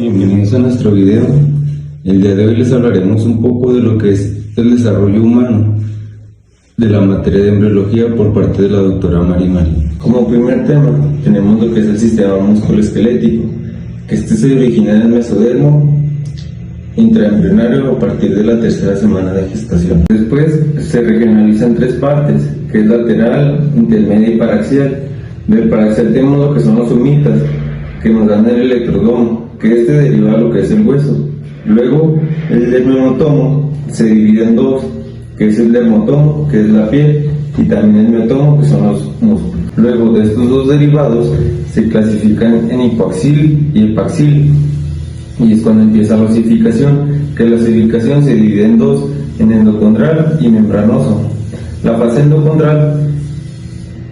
bienvenidos a nuestro video. El día de hoy les hablaremos un poco de lo que es el desarrollo humano de la materia de embriología por parte de la doctora Mari. Como primer tema tenemos lo que es el sistema musculoesquelético, que este se origina en el mesodermo intraembrionario a partir de la tercera semana de gestación. Después se regionaliza en tres partes, que es lateral, intermedia y paraxial. Del paraxial tenemos lo que son los somitas, que nos dan el electrodomo, que este deriva de lo que es el hueso. Luego el dermatomo se divide en dos, que es el dermatomo, que es la piel, y también el miotomo, que son los músculos. Luego de estos dos derivados se clasifican en hipoaxil y epaxil, y es cuando empieza la osificación, que la osificación se divide en dos, en endocondral y membranoso. La fase endocondral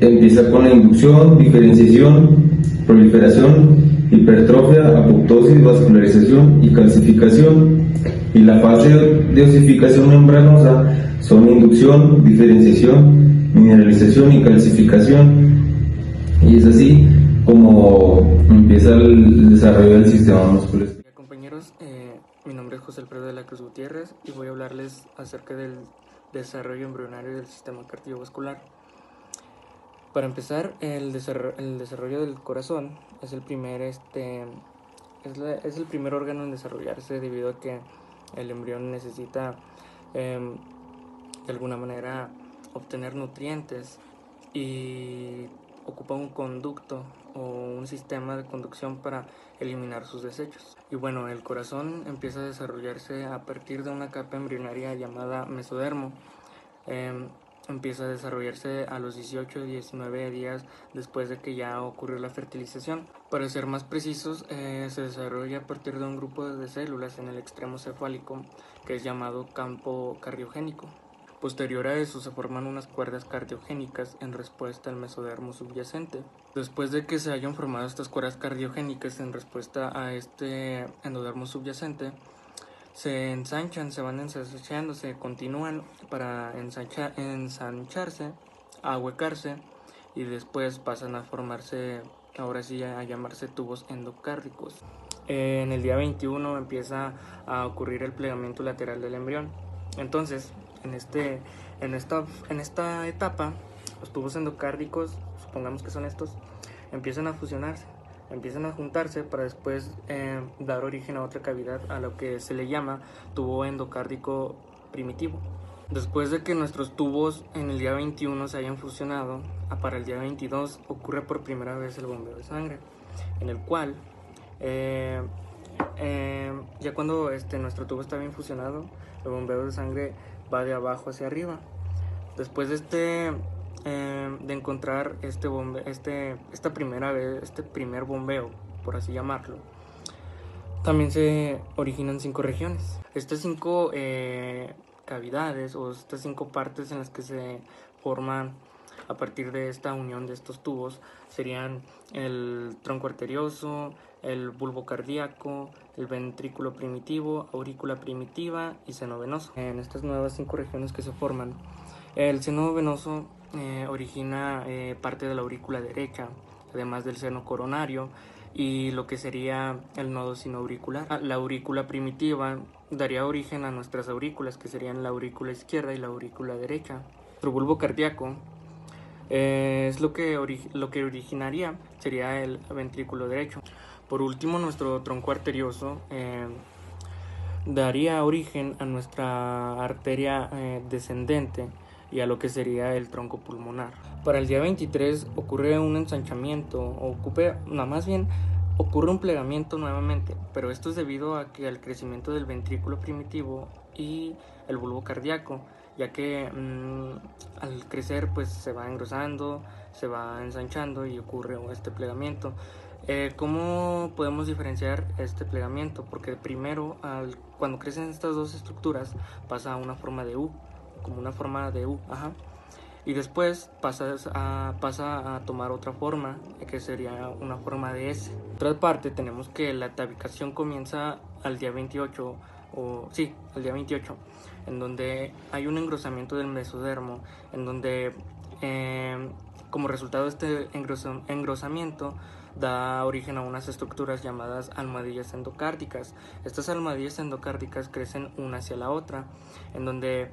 empieza con la inducción, diferenciación, proliferación, hipertrofia, apoptosis, vascularización y calcificación. Y la fase de osificación membranosa son inducción, diferenciación, mineralización y calcificación. Y es así como empieza el desarrollo del sistema muscular. Compañeros, mi nombre es José Alfredo de la Cruz Gutiérrez y voy a hablarles acerca del desarrollo embrionario del sistema cardiovascular. Para empezar, el desarrollo del corazón es el primer órgano en desarrollarse, debido a que el embrión necesita de alguna manera obtener nutrientes y ocupa un conducto o un sistema de conducción para eliminar sus desechos. Y bueno, el corazón empieza a desarrollarse a partir de una capa embrionaria llamada mesodermo. Empieza a desarrollarse a los 18 y 19 días después de que ya ocurrió la fertilización. Para ser más precisos, se desarrolla a partir de un grupo de células en el extremo cefálico, que es llamado campo cardiogénico. Posterior a eso se forman unas cuerdas cardiogénicas en respuesta al mesodermo subyacente. Después de que se hayan formado estas cuerdas cardiogénicas en respuesta a este endodermo subyacente, se ensanchan, se van ensanchando, se continúan para ensancharse, ahuecarse, y después pasan a formarse, ahora sí a llamarse tubos endocárdicos. En el día 21 empieza a ocurrir el plegamiento lateral del embrión. Entonces, en esta etapa, los tubos endocárdicos, supongamos que son estos, empiezan a fusionarse, empiezan a juntarse para después dar origen a otra cavidad, a lo que se le llama tubo endocárdico primitivo. Después de que nuestros tubos en el día 21 se hayan fusionado, para el día 22 ocurre por primera vez el bombeo de sangre, en el cual ya cuando nuestro tubo está bien fusionado, el bombeo de sangre va de abajo hacia arriba. Después de encontrar este primer bombeo, por así llamarlo, también se originan 5 regiones. Estas 5 cavidades, o estas 5 partes en las que se forman a partir de esta unión de estos tubos, serían el tronco arterioso, el bulbo cardíaco, el ventrículo primitivo, aurícula primitiva y seno venoso. En estas nuevas 5 regiones que se forman, el seno venoso origina parte de la aurícula derecha, además del seno coronario y lo que sería el nodo sinoauricular. La aurícula primitiva daría origen a nuestras aurículas, que serían la aurícula izquierda y la aurícula derecha. Nuestro bulbo cardíaco es lo que originaría sería el ventrículo derecho. Por último, nuestro tronco arterioso daría origen a nuestra arteria descendente y a lo que sería el tronco pulmonar. Para el día 23 ocurre un ensanchamiento, ocurre un plegamiento nuevamente, pero esto es debido a que al crecimiento del ventrículo primitivo y el bulbo cardíaco, ya que al crecer pues se va engrosando, se va ensanchando y ocurre este plegamiento. ¿Cómo podemos diferenciar este plegamiento? Porque primero, cuando crecen estas dos estructuras, pasa a una forma de U, como una forma de U, y después pasa a tomar otra forma, que sería una forma de S. Por otra parte, tenemos que la atavicación comienza al día 28, en donde hay un engrosamiento del mesodermo, en donde como resultado de este engrosamiento da origen a unas estructuras llamadas almohadillas endocárdicas. Estas almohadillas endocárdicas crecen una hacia la otra, en donde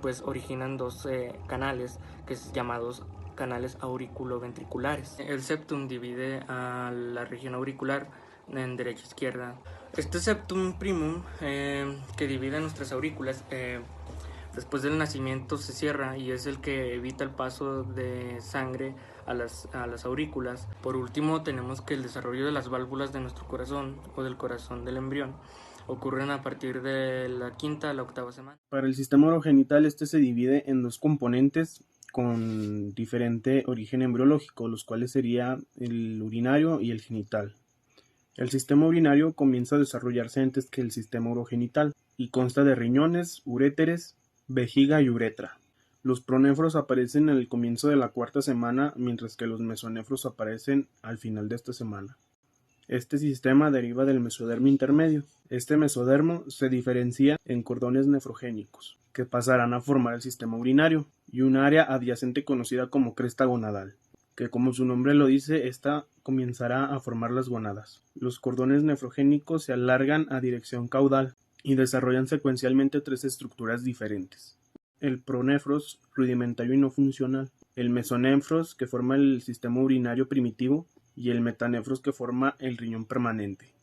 pues originan dos canales que es llamados canales auriculoventriculares. El septum divide a la región auricular en derecha e izquierda. Este septum primum que divide nuestras aurículas después del nacimiento se cierra y es el que evita el paso de sangre a las aurículas. Por último, tenemos que el desarrollo de las válvulas de nuestro corazón o del corazón del embrión ocurren a partir de la quinta a la octava semana. Para el sistema urogenital este se divide en dos componentes con diferente origen embriológico, los cuales sería el urinario y el genital. El sistema urinario comienza a desarrollarse antes que el sistema urogenital y consta de riñones, uréteres, vejiga y uretra. Los pronefros aparecen al comienzo de la cuarta semana, mientras que los mesonefros aparecen al final de esta semana. Este sistema deriva del mesodermo intermedio. Este mesodermo se diferencia en cordones nefrogénicos, que pasarán a formar el sistema urinario, y un área adyacente conocida como cresta gonadal, que como su nombre lo dice, esta comenzará a formar las gonadas. Los cordones nefrogénicos se alargan a dirección caudal y desarrollan secuencialmente tres estructuras diferentes: el pronefros rudimentario y no funcional, el mesonefros que forma el sistema urinario primitivo y el metanefros que forma el riñón permanente.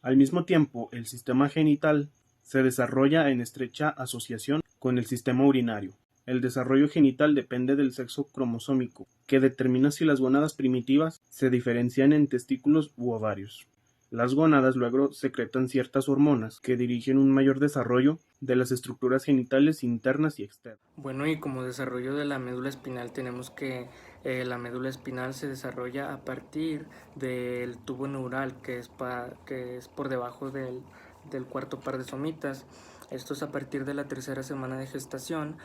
Al mismo tiempo, el sistema genital se desarrolla en estrecha asociación con el sistema urinario. El desarrollo genital depende del sexo cromosómico, que determina si las gónadas primitivas se diferencian en testículos u ovarios. Las gónadas luego secretan ciertas hormonas que dirigen un mayor desarrollo de las estructuras genitales internas y externas. Bueno, y como desarrollo de la médula espinal tenemos que la médula espinal se desarrolla a partir del tubo neural que es por debajo del cuarto par de somitas. Esto es a partir de la tercera semana de gestación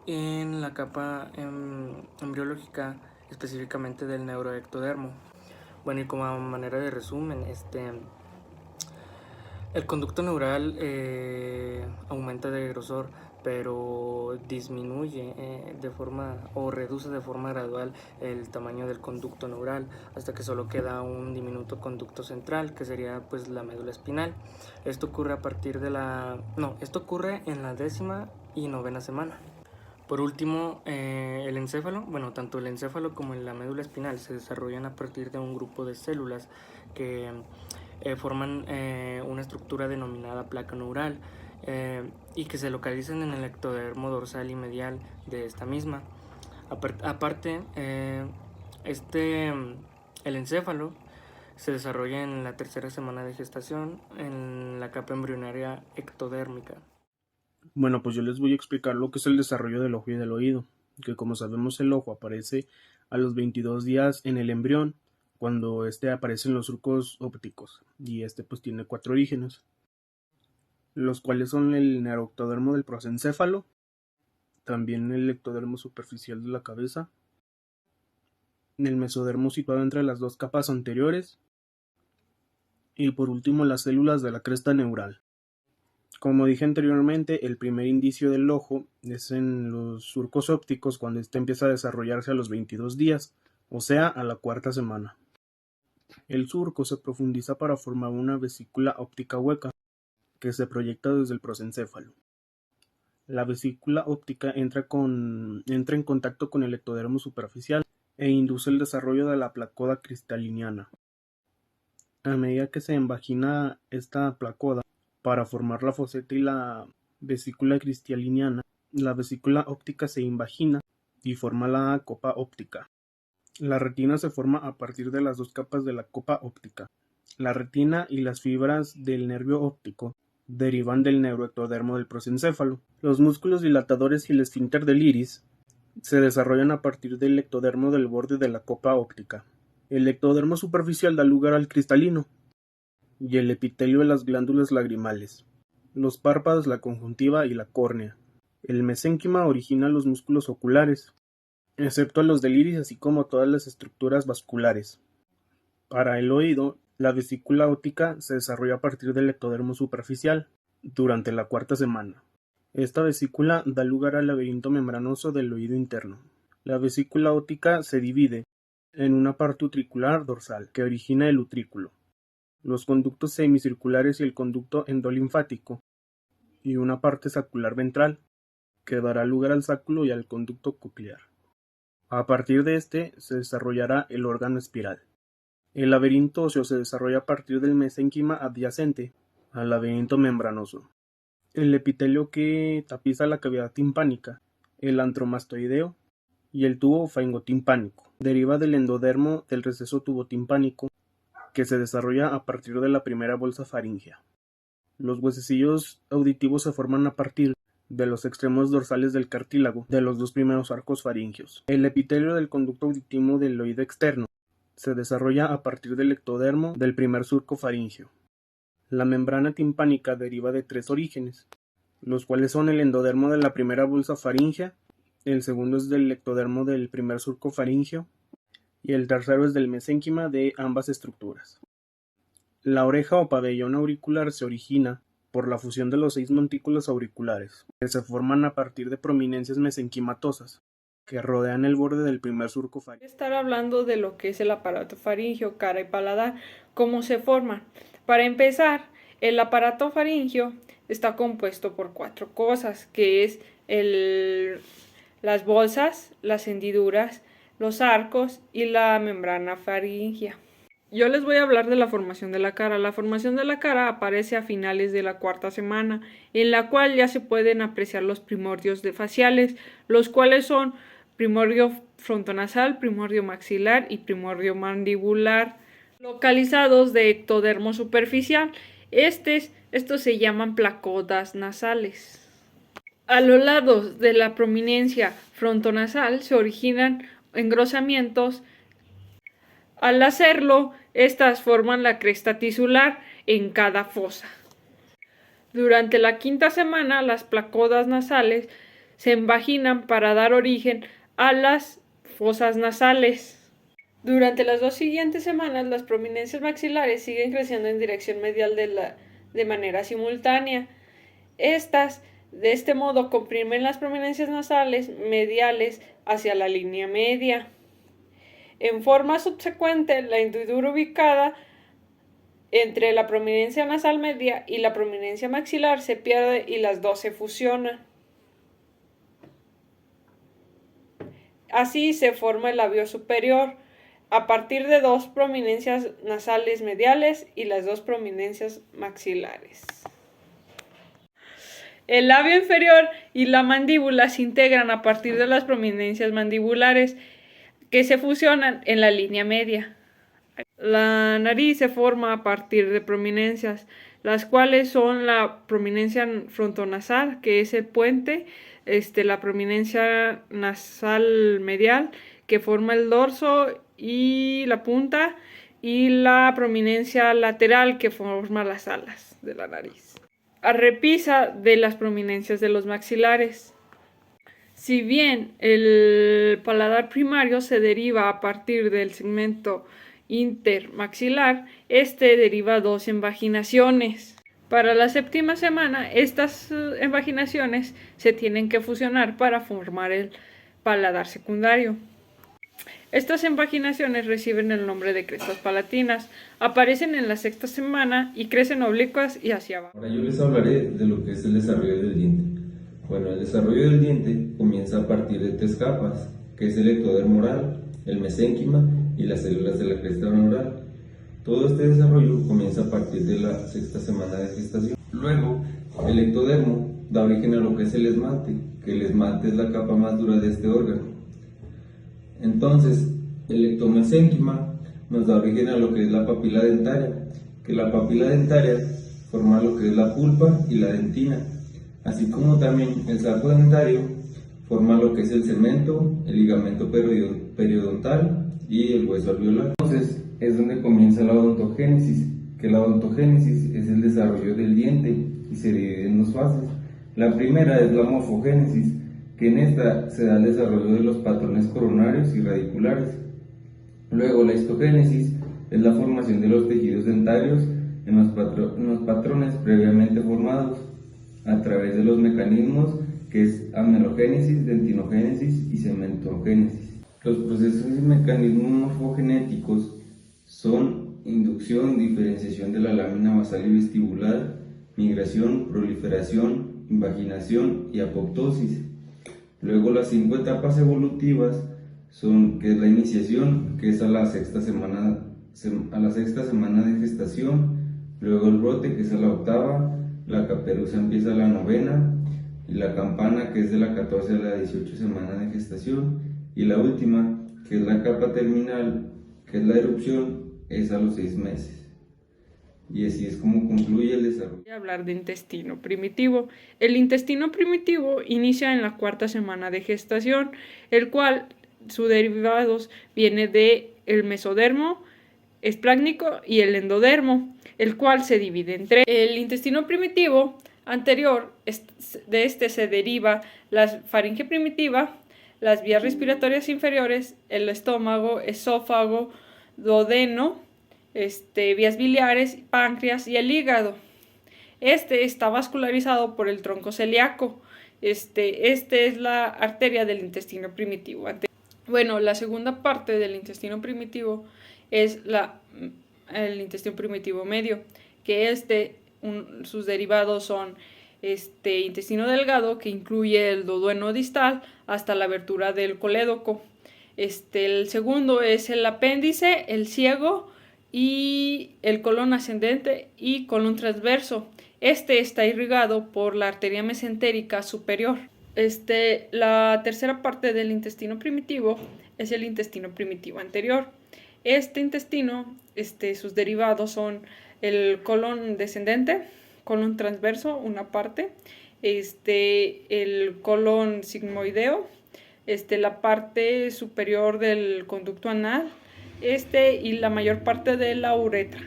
en la capa embriológica, específicamente del neuroectodermo. Bueno, y como manera de resumen, el conducto neural aumenta de grosor, pero disminuye o reduce de forma gradual el tamaño del conducto neural hasta que solo queda un diminuto conducto central, que sería pues la médula espinal. Esto ocurre esto ocurre en la 10ª y 9ª semana. Por último, el encéfalo, tanto el encéfalo como la médula espinal se desarrollan a partir de un grupo de células que forman una estructura denominada placa neural y que se localizan en el ectodermo dorsal y medial de esta misma. Aparte, el encéfalo se desarrolla en la tercera semana de gestación en la capa embrionaria ectodérmica. Bueno, pues yo les voy a explicar lo que es el desarrollo del ojo y del oído, que como sabemos el ojo aparece a los 22 días en el embrión, cuando aparece en los surcos ópticos, y pues tiene 4 orígenes, los cuales son el neuroectodermo del prosencéfalo, también el ectodermo superficial de la cabeza, el mesodermo situado entre las dos capas anteriores, y por último las células de la cresta neural. Como dije anteriormente, el primer indicio del ojo es en los surcos ópticos cuando empieza a desarrollarse a los 22 días, o sea, a la cuarta semana. El surco se profundiza para formar una vesícula óptica hueca, que se proyecta desde el prosencéfalo. La vesícula óptica entra en contacto con el ectodermo superficial e induce el desarrollo de la placoda cristaliniana. A medida que se invagina esta placoda para formar la foseta y la vesícula cristaliniana, la vesícula óptica se invagina y forma la copa óptica. La retina se forma a partir de las dos capas de la copa óptica. La retina y las fibras del nervio óptico derivan del neuroectodermo del prosencéfalo. Los músculos dilatadores y el esfínter del iris se desarrollan a partir del ectodermo del borde de la copa óptica. El ectodermo superficial da lugar al cristalino y el epitelio de las glándulas lagrimales, los párpados, la conjuntiva y la córnea. El mesénquima origina los músculos oculares, excepto los del iris, así como todas las estructuras vasculares. Para el oído, la vesícula óptica se desarrolla a partir del ectodermo superficial durante la cuarta semana. Esta vesícula da lugar al laberinto membranoso del oído interno. La vesícula óptica se divide en una parte utricular dorsal que origina el utrículo, los conductos semicirculares y el conducto endolinfático, y una parte saccular ventral que dará lugar al sáculo y al conducto coclear. A partir de este se desarrollará el órgano espiral. El laberinto óseo se desarrolla a partir del mesénquima adyacente al laberinto membranoso. El epitelio que tapiza la cavidad timpánica, el antromastoideo y el tubo faringotimpánico, deriva del endodermo del receso tubotimpánico que se desarrolla a partir de la primera bolsa faríngea. Los huesecillos auditivos se forman a partir de los extremos dorsales del cartílago de los dos primeros arcos faringios. El epitelio del conducto auditivo del oído externo se desarrolla a partir del ectodermo del primer surco faríngeo. La membrana timpánica deriva de tres orígenes, los cuales son el endodermo de la primera bolsa faríngea, el segundo es del ectodermo del primer surco faríngeo y el tercero es del mesénquima de ambas estructuras. La oreja o pabellón auricular se origina por la fusión de los 6 montículos auriculares, que se forman a partir de prominencias mesenquimatosas, que rodean el borde del primer surco faríngeo. Estar hablando de lo que es el aparato faríngeo, cara y paladar, cómo se forman. Para empezar, el aparato faríngeo está compuesto por 4 cosas, que es las bolsas, las hendiduras, los arcos y la membrana faríngea. Yo les voy a hablar de la formación de la cara. La formación de la cara aparece a finales de la 4ª semana, en la cual ya se pueden apreciar los primordios faciales, los cuales son primordio frontonasal, primordio maxilar y primordio mandibular, localizados de ectodermo superficial. Estos se llaman placodas nasales. A los lados de la prominencia frontonasal se originan engrosamientos. Al hacerlo, estas forman la cresta tisular en cada fosa. Durante la 5ª semana, las placodas nasales se invaginan para dar origen a las fosas nasales. Durante las 2 siguientes semanas, las prominencias maxilares siguen creciendo en dirección medial de manera simultánea. Estas, de este modo, comprimen las prominencias nasales mediales hacia la línea media. En forma subsecuente, la hendidura ubicada entre la prominencia nasal media y la prominencia maxilar se pierde y las dos se fusionan. Así se forma el labio superior a partir de 2 prominencias nasales mediales y las 2 prominencias maxilares. El labio inferior y la mandíbula se integran a partir de las prominencias mandibulares que se fusionan en la línea media. La nariz se forma a partir de prominencias, las cuales son la prominencia frontonasal, que es el puente, la prominencia nasal medial, que forma el dorso y la punta, y la prominencia lateral, que forma las alas de la nariz. A repisa de las prominencias de los maxilares. Si bien el paladar primario se deriva a partir del segmento intermaxilar, deriva 2 invaginaciones. Para la 7ª semana, estas invaginaciones se tienen que fusionar para formar el paladar secundario. Estas invaginaciones reciben el nombre de crestas palatinas, aparecen en la 6ª semana y crecen oblicuas y hacia abajo. Ahora yo les hablaré de lo que es el desarrollo del diente. Bueno, el desarrollo del diente comienza a partir de 3 capas, que es el ectodermo oral, el mesénquima y las células de la cresta oral. Todo este desarrollo comienza a partir de la 6ª semana de gestación. Luego, el ectodermo da origen a lo que es el esmalte, que el esmalte es la capa más dura de este órgano. Entonces, el ectomesénquima nos da origen a lo que es la papila dentaria, que la papila dentaria forma lo que es la pulpa y la dentina, así como también el saco dentario forma lo que es el cemento, el ligamento periodontal y el hueso alveolar. Entonces es donde comienza la odontogénesis, que la odontogénesis es el desarrollo del diente y se divide en 2 fases. La primera es la morfogénesis, que en esta se da el desarrollo de los patrones coronarios y radiculares. Luego la histogénesis es la formación de los tejidos dentarios en los patrones previamente formados a través de los mecanismos que es amelogénesis, dentinogénesis y cementogénesis. Los procesos y mecanismos morfogenéticos son inducción, diferenciación de la lámina basal y vestibular, migración, proliferación, invaginación y apoptosis. Luego las 5 etapas evolutivas son, que es la iniciación, que es a la sexta semana de gestación, luego el brote, que es a la 8ª, la caperuza empieza a la 9ª, y la campana, que es de la 14 a la 18 semana de gestación, y la última, que es la capa terminal, que es la erupción, es a los 6 meses. Y así es como concluye el desarrollo. Voy a hablar de intestino primitivo. El intestino primitivo inicia en la 4ª semana de gestación, el cual sus derivados viene de el mesodermo, esplácnico y el endodermo, el cual se divide en 3. El intestino primitivo anterior, de este se deriva la faringe primitiva, las vías respiratorias inferiores, el estómago, esófago, duodeno, vías biliares, páncreas y el hígado. Este está vascularizado por el tronco celíaco. Este es la arteria del intestino primitivo. Bueno, la segunda parte del intestino primitivo es el intestino primitivo medio, que sus derivados son intestino delgado, que incluye el duodeno distal hasta la abertura del colédoco. El segundo es el apéndice, el ciego y el colon ascendente y colon transverso. Está irrigado por la arteria mesentérica superior. La tercera parte del intestino primitivo es el intestino primitivo anterior. Este intestino, sus derivados son el colon descendente, colon transverso, una parte, el colon sigmoideo, la parte superior del conducto anal, y la mayor parte de la uretra.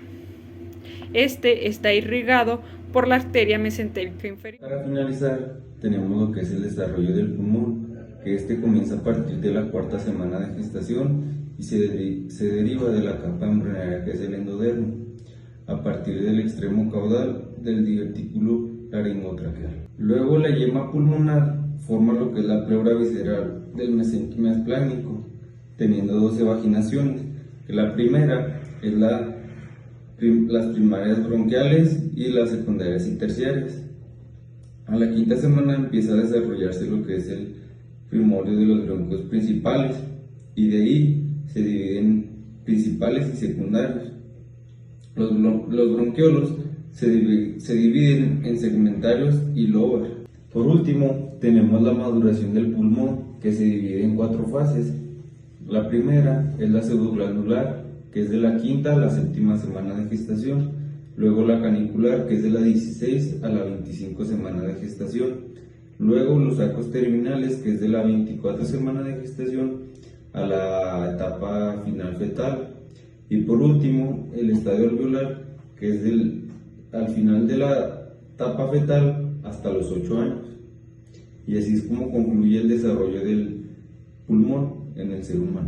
Está irrigado por la arteria mesentérica inferior. Para finalizar, tenemos lo que es el desarrollo del pulmón, que comienza a partir de la 4ª semana de gestación y se deriva de la capa embrionaria, que es el endodermo, a partir del extremo caudal del divertículo laringotraqueal. Luego la yema pulmonar forma lo que es la pleura visceral del mesénquima esplácnico, teniendo 12 vaginaciones. La primera es las primarias bronquiales y las secundarias y terciarias. A la 5ª semana empieza a desarrollarse lo que es el primorio de los bronquios principales, y de ahí se dividen principales y secundarios. Los bronquiolos se dividen en segmentarios y lobar. Por último, tenemos la maduración del pulmón, que se divide en 4 fases. La primera es la pseudoglandular, que es de la 5ª a la 7ª semana de gestación. Luego la canicular, que es de la 16 a la 25 semana de gestación. Luego los sacos terminales, que es de la 24 semana de gestación a la etapa final fetal. Y por último, el estadio alveolar, que es al final de la etapa fetal hasta los 8 años. Y así es como concluye el desarrollo del pulmón en el ser humano.